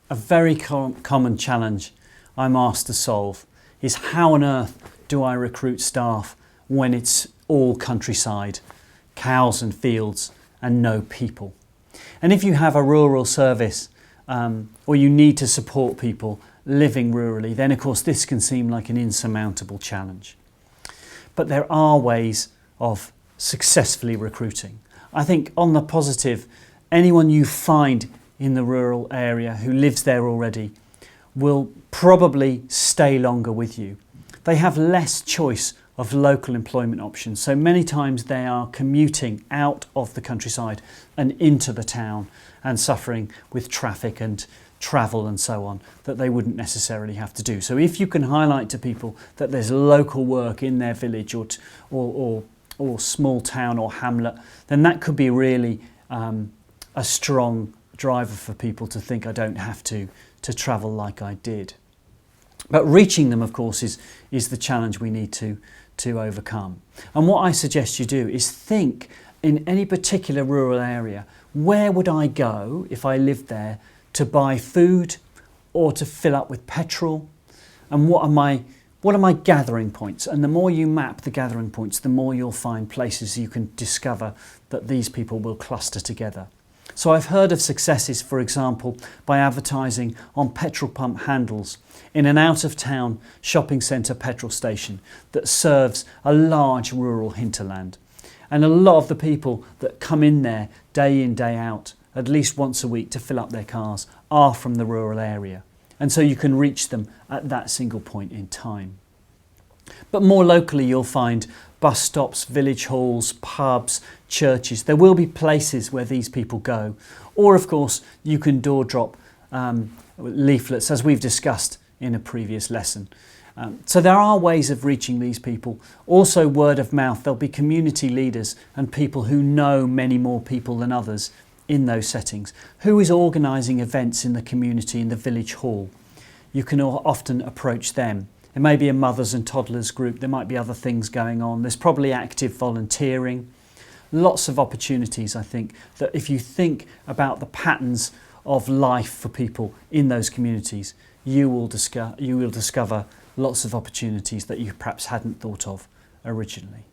A very common challenge I'm asked to solve is how on earth do I recruit staff when it's all countryside, cows and fields and no people. And if you have a rural service or you need to support people living rurally, then of course this can seem like an insurmountable challenge. But there are ways of successfully recruiting. I think on the positive, anyone you find in the rural area who lives there already will probably stay longer with you. They have less choice of local employment options, so many times they are commuting out of the countryside and into the town and suffering with traffic and travel and so on that they wouldn't necessarily have to do. So if you can highlight to people that there's local work in their village or small town or hamlet, then that could be really a strong driver for people to think I don't have to travel like I did. But reaching them, of course, is the challenge we need to overcome. And what I suggest you do is think in any particular rural area, where would I go if I lived there to buy food or to fill up with petrol? And what are my gathering points? And the more you map the gathering points, the more you'll find places you can discover that these people will cluster together. So I've heard of successes, for example, by advertising on petrol pump handles in an out-of-town shopping centre petrol station that serves a large rural hinterland. And a lot of the people that come in there day in, day out, at least once a week to fill up their cars, are from the rural area. And so you can reach them at that single point in time. But more locally, you'll find bus stops, village halls, pubs, churches. There will be places where these people go. Or, of course, you can door drop leaflets, as we've discussed in a previous lesson. So there are ways of reaching these people. Also word of mouth. There'll be community leaders and people who know many more people than others in those settings. Who is organising events in the community, in the village hall? You can often approach them. It may be a mothers and toddlers group. There might be other things going on. There's probably active volunteering. Lots of opportunities, I think, that if you think about the patterns of life for people in those communities, you will discover lots of opportunities that you perhaps hadn't thought of originally.